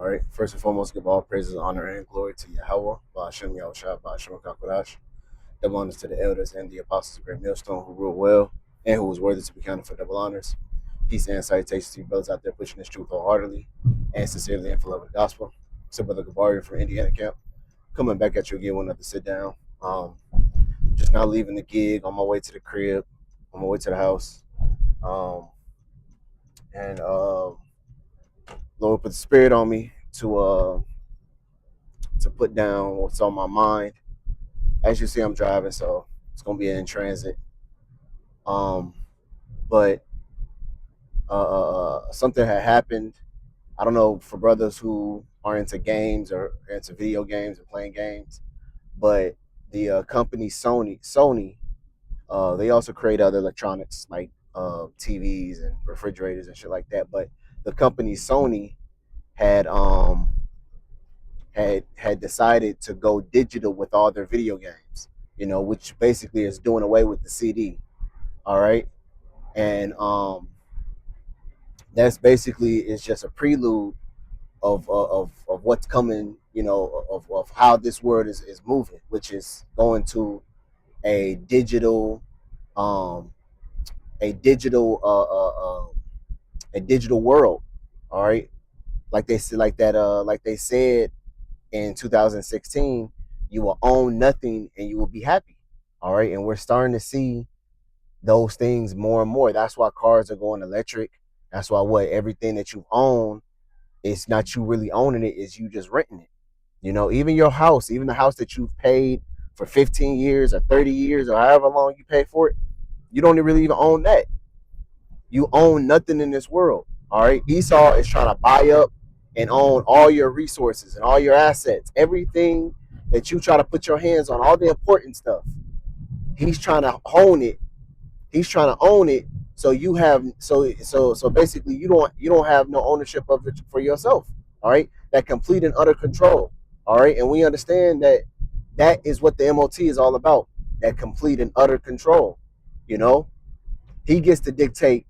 All right. First and foremost, give all praises, honor, and glory to Yahweh, Ba'ashem Yahushua, Ba'ashem HaKadosh. Double honors to the elders and the apostles of Great Millstone who rule well and who was worthy to be counted for double honors. Peace and salutations to you brothers out there pushing this truth wholeheartedly and sincerely and for love of the gospel. So, Brother Gabari from Indiana Camp, coming back at you again, one to sit down. Just now leaving the gig, on my way to the crib, on my way to the house. And Lord put the spirit on me to put down what's on my mind. As you see, I'm driving, so it's gonna be in transit. But something had happened. I don't know for brothers who are into games or into video games and playing games, but the company Sony, they also create other electronics like TVs and refrigerators and shit like that. But the company Sony had had decided to go digital with all their video games, which basically is doing away with the CD. All right, and that's basically is just a prelude of what's coming, of how this world is moving, which is going to a digital, um, a digital, a digital world. All right, like they said, like they said in 2016, you will own nothing and you will be happy. All right, and we're starting to see those things more and more. That's why cars are going electric. That's why everything that you own, it's not you really owning it, is you just renting it. Even your house, even the house that you've paid for 15 years or 30 years or however long you pay for it, you don't really even own that. You own nothing in this world. All right. Esau is trying to buy up and own all your resources and all your assets, everything that you try to put your hands on, all the important stuff. He's trying to own it. He's trying to own it. So you have so basically you don't have no ownership of it for yourself. All right. That complete and utter control. All right. And we understand that is what the MOT is all about. That complete and utter control. He gets to dictate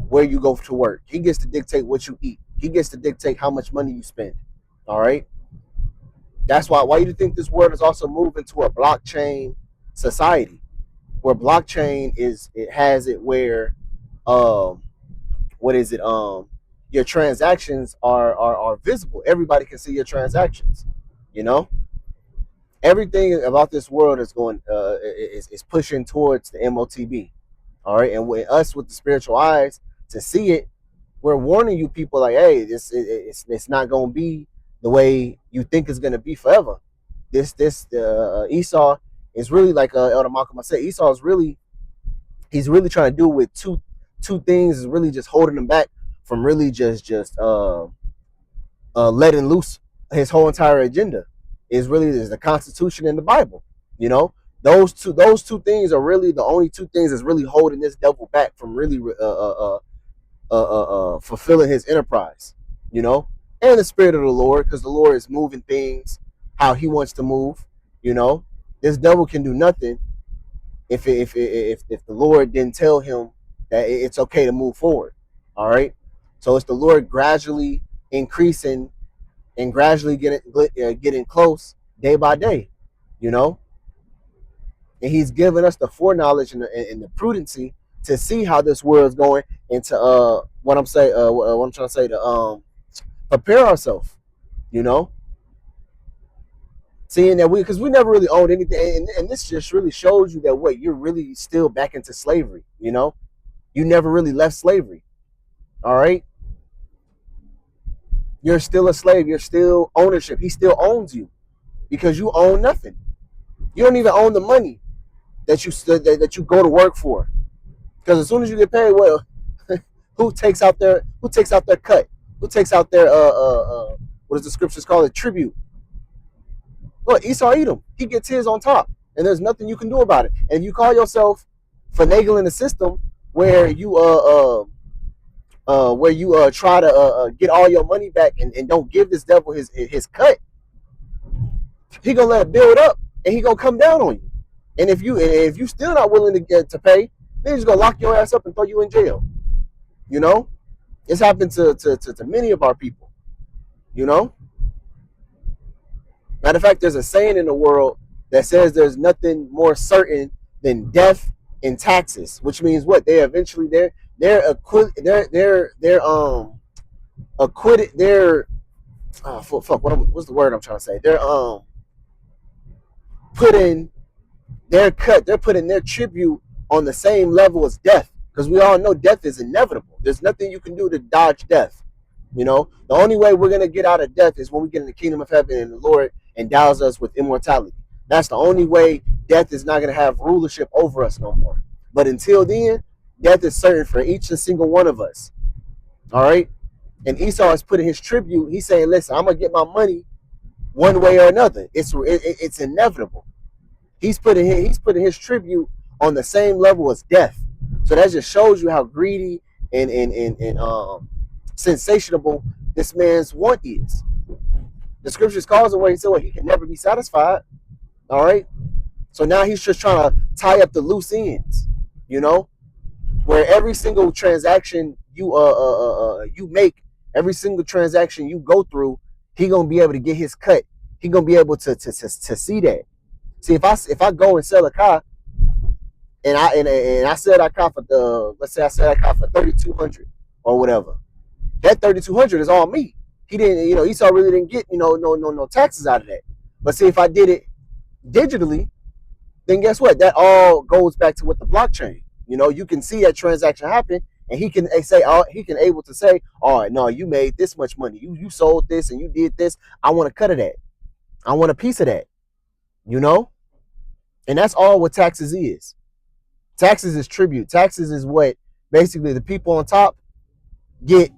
where you go to work. He gets to dictate what you eat. He gets to dictate how much money you spend. All right. That's why you think this world is also moving to a blockchain society, where blockchain it has it where what is it? Your transactions are visible. Everybody can see your transactions. You know, everything about this world is going is pushing towards the MOTB. All right, and with us with the spiritual eyes to see it, we're warning you people like, hey, it's not going to be the way you think it's going to be forever. This Esau is really like Elder Malcolm said. Esau is he's really trying to do with two things, is really just holding him back from really just letting loose his whole entire agenda. Is the Constitution and the Bible. Those two things are really the only two things that's really holding this devil back from really fulfilling his enterprise. And the spirit of the Lord, because the Lord is moving things how He wants to move. This devil can do nothing if the Lord didn't tell him that it's okay to move forward. All right, so it's the Lord gradually increasing and gradually getting close day by day. And He's given us the foreknowledge and the prudency to see how this world is going, and to what I'm saying, what I'm trying to say, to prepare ourselves. Seeing that because we never really owned anything, and this just really shows you that you're really still back into slavery. You never really left slavery. All right, you're still a slave. You're still ownership. He still owns you because you own nothing. You don't even own the money that you go to work for. Because as soon as you get paid, who takes out their cut? Who takes out their what does the scriptures call it? Tribute. Well, Esau Edom, he gets his on top, and there's nothing you can do about it. And if you call yourself finagling the system where you try to get all your money back and don't give this devil his cut, he gonna let it build up and he gonna come down on you. And if you still not willing to pay, then he's gonna lock your ass up and throw you in jail. It's happened to many of our people. You know, matter of fact, there's a saying in the world that says there's nothing more certain than death and taxes, which means what? They eventually they're acquitted. They're fuck. What's the word I'm trying to say? They're putting they're putting their tribute on the same level as death, because we all know death is inevitable. There's nothing you can do to dodge death. You know, the only way we're gonna get out of death is when we get in the kingdom of heaven and the Lord endows us with immortality. That's the only way death is not gonna have rulership over us no more. But until then, death is certain for each and single one of us. All right. And Esau is putting his tribute. He's saying, "Listen, I'm gonna get my money one way or another. It's inevitable." He's putting his tribute on the same level as death. So that just shows you how greedy and sensational this man's want is. The scriptures calls him where he said, "Well, he can never be satisfied." All right. So now he's just trying to tie up the loose ends. You know, where every single transaction you make, every single transaction you go through, he gonna be able to get his cut. He gonna be able to see that. See, if I go and sell a car, and I sell that car for let's say I sell that car for 3,200 or whatever, that 3,200 is all me. He didn't, Esau really didn't get, no taxes out of that. But see, if I did it digitally, then guess what? That all goes back to what the blockchain. You can see that transaction happen, and he can say, he can able to say, all right, no, you made this much money, you sold this, and you did this. I want a cut of that. I want a piece of that. And that's all what taxes is. Taxes is tribute. Taxes is what basically the people on top get.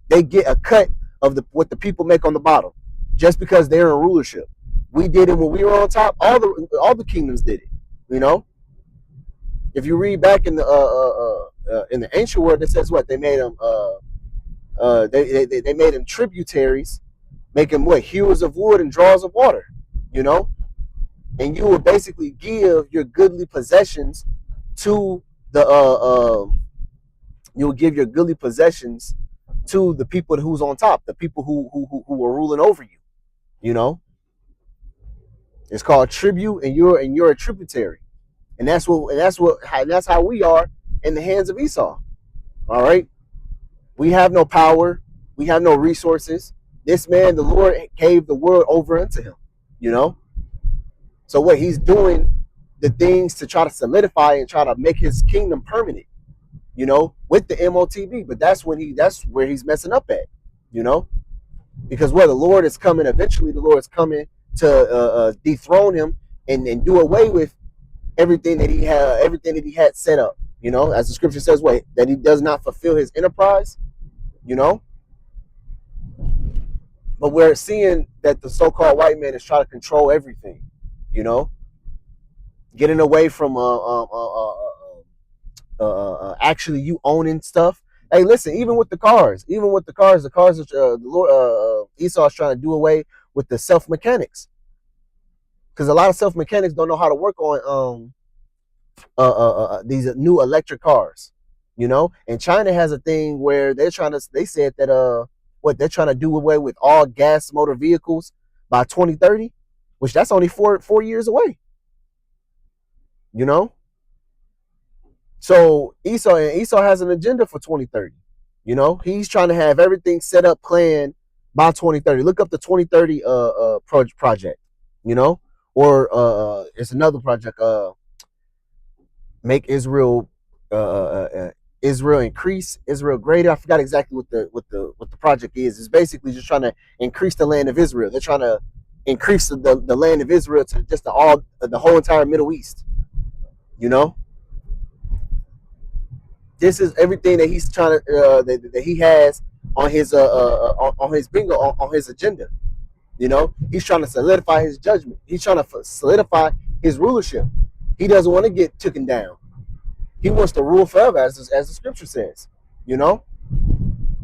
They get a cut of what the people make on the bottom, just because they're in rulership. We did it when we were on top. All the kingdoms did it. If you read back in the ancient world, it says what they made them. They made them tributaries, make them what, hewers of wood and drawers of water. And you would basically give your goodly possessions to the you would give your goodly possessions to the people who's on top, the people who were ruling over you. It's called tribute, and you're a tributary, and that's how we are in the hands of Esau. All right, we have no power, we have no resources. This man, the Lord gave the world over unto him. So what he's doing, the things to try to solidify and try to make his kingdom permanent, with the MOTB. But that's where he's messing up at, because where the Lord is coming, eventually the Lord is coming to dethrone him and do away with everything that he had set up. As the scripture says, that he does not fulfill his enterprise. But we're seeing that the so-called white man is trying to control everything. Getting away from actually you owning stuff. Hey, listen, even with the cars, the cars the Lord Esau is trying to do away with the self mechanics, because a lot of self mechanics don't know how to work on these new electric cars. And China has a thing where they said that they're trying to do away with all gas motor vehicles by 2030, which that's only 4 years away. So Esau has an agenda for 2030. He's trying to have everything set up, planned by 2030. Look up the 2030 project. Or it's another project. Make Israel Israel increase, Israel greater. I forgot exactly what the project is. It's basically just trying to increase the land of Israel. They're trying to increase the land of Israel to just the whole entire Middle East. This is everything that he's trying to that he has on his bingo, on his agenda. He's trying to solidify his judgment. He's trying to solidify his rulership. He doesn't want to get taken down. He wants to rule forever, as the scripture says.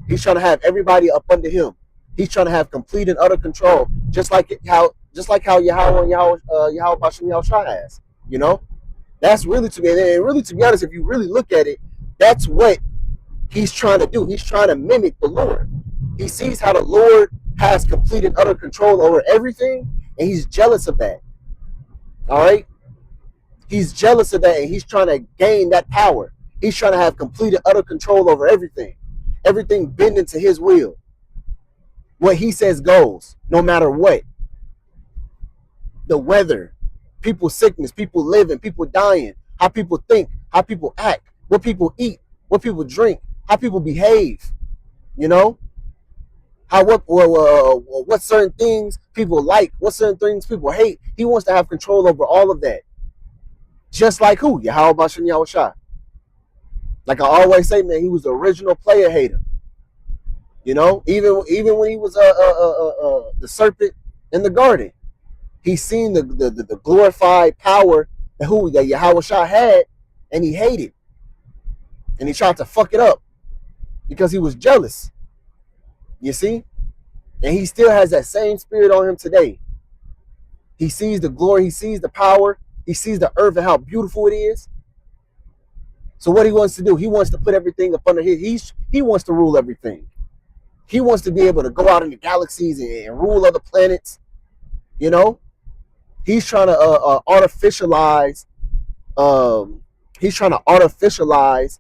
He's trying to have everybody up under him. He's trying to have complete and utter control, just like how Yahweh and Yahweh Bashem Yahushua has. That's really, to be honest, if you really look at it, that's what he's trying to do. He's trying to mimic the Lord. He sees how the Lord has complete and utter control over everything, and he's jealous of that. All right? He's jealous of that, and he's trying to gain that power. He's trying to have complete and utter control over everything. Everything bending to his will. What he says goes, no matter what. The weather, people's sickness, people living, people dying, how people think, how people act, what people eat, what people drink, how people behave, you know, how what certain things people like, what certain things people hate. He wants to have control over all of that. Just like who? Yahweh Bashem Yahushua. Like I always say, man, he was the original player hater. You know, even when he was the serpent in the garden, he seen the glorified power that Yahweh Shah had, and he hated, and he tried to fuck it up because he was jealous. You see, and he still has that same spirit on him today. He sees the glory, he sees the power, he sees the earth and how beautiful it is. So what he wants to do, he wants to put everything up under his. He wants to rule everything. He wants to be able to go out in the galaxies and rule other planets. You know, he's trying to artificialize. He's trying to artificialize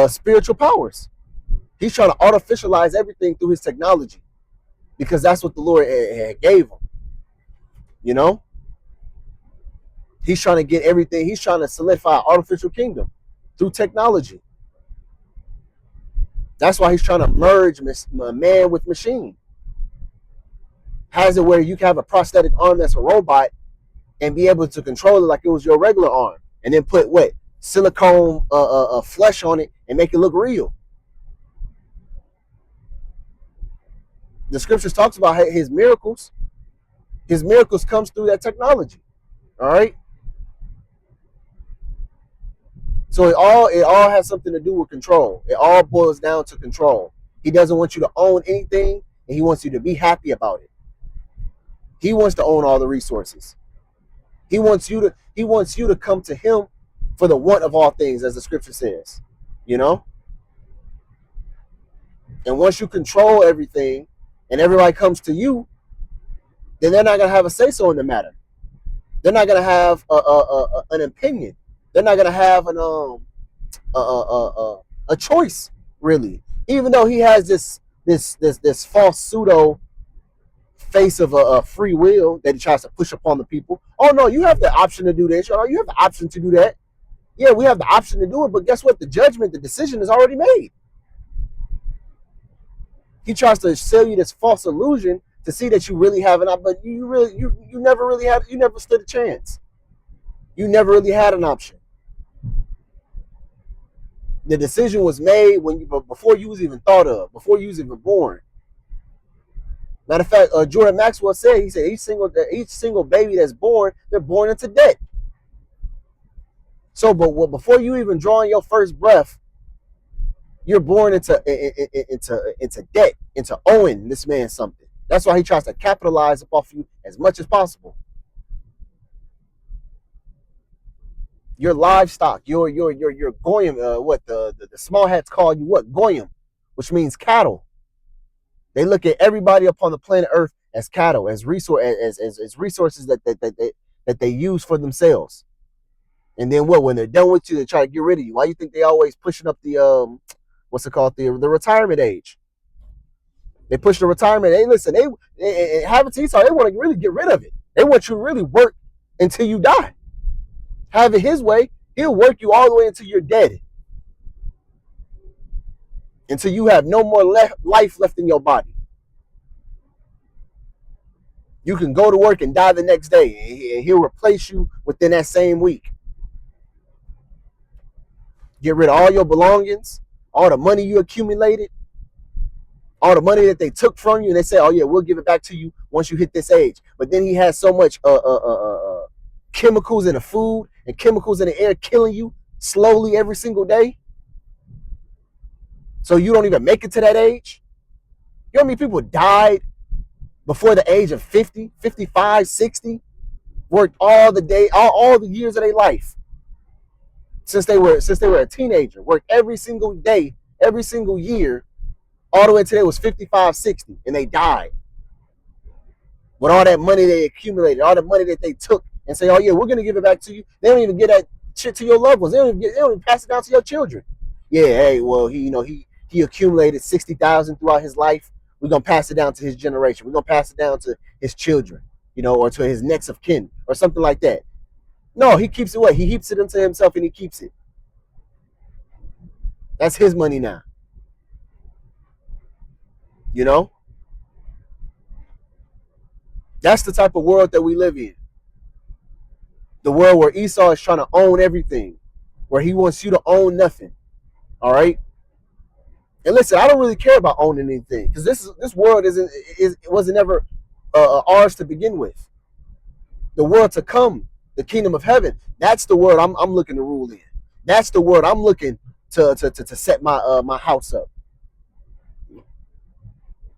spiritual powers. He's trying to artificialize everything through his technology, because that's what the Lord gave him. You know, he's trying to get everything. He's trying to solidify an artificial kingdom through technology. That's why he's trying to merge man with machine. Has it where you can have a prosthetic arm that's a robot and be able to control it like it was your regular arm, and then put what silicone flesh on it and make it look real. The scriptures talks about his miracles. His miracles comes through that technology. All right. So it all has something to do with control. It all boils down to control. He doesn't want you to own anything, and he wants you to be happy about it. He wants to own all the resources. He wants you to come to him for the want of all things, as the scripture says. You know? And once you control everything and everybody comes to you, then they're not going to have a say-so in the matter. They're not going to have an opinion. They're not going to have a choice, really. Even though he has this false pseudo face of a free will that he tries to push upon the people. Oh, no, you have the option to do this. You have the option to do that. Yeah, we have the option to do it, but guess what? The judgment, the decision is already made. He tries to sell you this false illusion to see that you really have an option, but you never really had, you never stood a chance. You never really had an option. The decision was made before you was even thought of, before you was even born. Matter of fact, Jordan Maxwell said, he said each single baby that's born, they're born into debt. So, but before you even draw in your first breath, you're born into debt, into owing this man something. That's why he tries to capitalize off you as much as possible. Your livestock, your goyim, what the small hats call you what? Goyim, which means cattle. They look at everybody upon the planet Earth as cattle, as resources that they use for themselves. And then when they're done with you, they try to get rid of you. Why do you think they always pushing up the what's it called, the retirement age? They push the retirement. Hey, listen, they have it to Esau. They want to really get rid of it. They want you to really work until you die. Have it his way, he'll work you all the way until you're dead. Until you have no more life left in your body. You can go to work and die the next day, and he'll replace you within that same week. Get rid of all your belongings, all the money you accumulated, all the money that they took from you, and they say, oh yeah, we'll give it back to you once you hit this age. But then he has so much chemicals in the food and chemicals in the air killing you slowly every single day. So you don't even make it to that age. You know how many people died before the age of 50, 55, 60? Worked all the day, all the years of their life. Since they were a teenager. Worked every single day, every single year all the way until they was 55, 60, and they died. With all that money they accumulated, all the money that they took, and say, oh yeah, we're gonna give it back to you. They don't even get that shit to your loved ones. They don't even pass it down to your children. Yeah, hey, well, he accumulated 60,000 throughout his life. We're gonna pass it down to his generation. We're gonna pass it down to his children, or to his next of kin, or something like that. No, he keeps it what? He heaps it into himself and he keeps it. That's his money now. You know? That's the type of world that we live in. The world where Esau is trying to own everything, where he wants you to own nothing. All right? And listen, I don't really care about owning anything, because this world wasn't ever ours to begin with. The world to come, the kingdom of heaven, that's the world I'm looking to rule in. That's the world I'm looking to set my house up.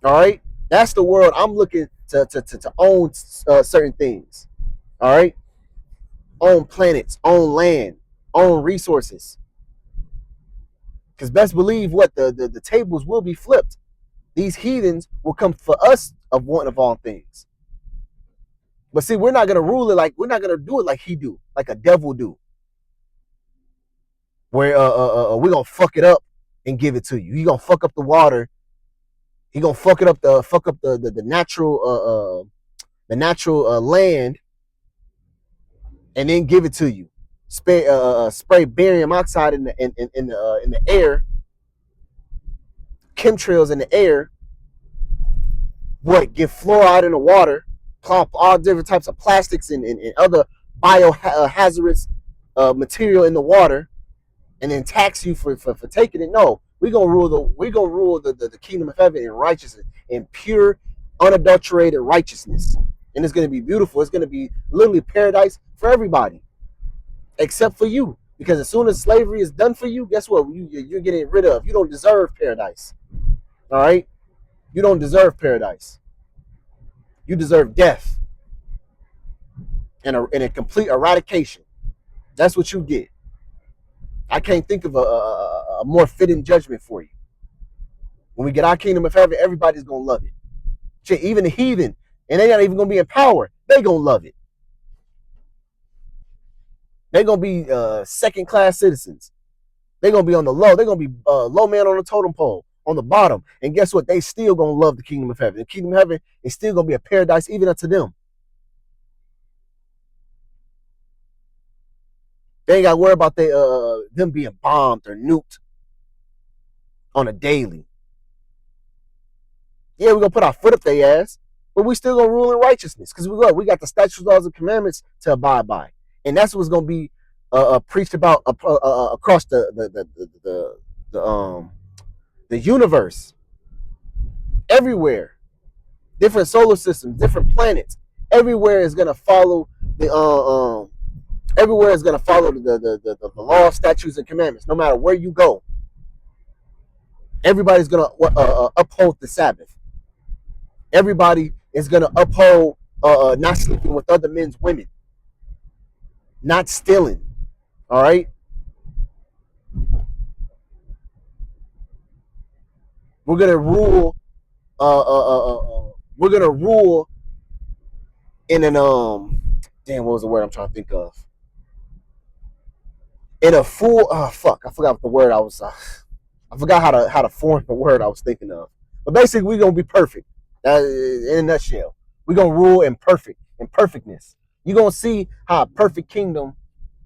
All right? That's the world I'm looking to own certain things. All right? Own planets, own land, own resources. Because best believe what? The tables will be flipped. These heathens will come for us of one of all things. But see, we're not gonna rule it we're not gonna do it like he do, like a devil do. Where we're gonna fuck it up and give it to you. You're gonna fuck up the water. You're gonna fuck up the natural land, and then give it to you. Spray barium oxide in the air, chemtrails in the air. What? Give fluoride in the water, plop all different types of plastics and other biohazardous material in the water, and then tax you for taking it. No, we're gonna rule the kingdom of heaven in righteousness, in pure, unadulterated righteousness, and it's gonna be beautiful. It's gonna be literally paradise for everybody, except for you, because as soon as slavery is done for you, guess what? You're getting rid of. You don't deserve paradise. All right, you don't deserve paradise. You deserve death and a complete eradication. That's what you get. I can't think of a more fitting judgment for you. When we get our kingdom of heaven, everybody's gonna love it. Shit, even the heathen, and they're not even gonna be in power. They gonna love it. They're gonna be second-class citizens. They're gonna be on the low. They're gonna be low man on the totem pole, on the bottom. And guess what? They still gonna love the kingdom of heaven. The kingdom of heaven is still gonna be a paradise even unto them. They ain't got to worry about them being bombed or nuked on a daily. Yeah, we're gonna put our foot up their ass, but we still gonna rule in righteousness, because we got the statutes, laws, and commandments to abide by, and that's what's gonna be preached about across the universe, everywhere, different solar systems, different planets. Everywhere is gonna follow the everywhere is gonna follow the law, statutes, and commandments. No matter where you go, everybody's gonna uphold the Sabbath. Everybody is gonna uphold not sleeping with other men's women, not stealing. All right. We're gonna rule. We're gonna rule in an Damn, what was the word I'm trying to think of? In a full. Oh fuck! I forgot the word I was. I forgot how to form the word I was thinking of. But basically, we're gonna be perfect. In a nutshell, we're gonna rule in perfectness. You're gonna see how a perfect kingdom,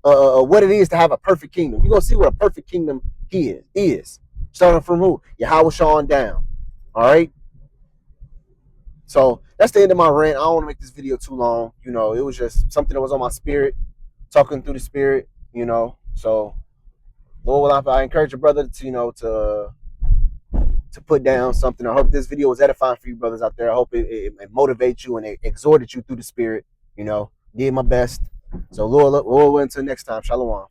what it is to have a perfect kingdom. You're gonna see what a perfect kingdom is. Starting from who? Yahweh Shah down. All right. So that's the end of my rant. I don't want to make this video too long. It was just something that was on my spirit, talking through the spirit. So Lord, I encourage your brother to put down something. I hope this video was edifying for you brothers out there. I hope it motivates you and it exhorted you through the spirit. Did my best. So Lord, until next time. Shalom.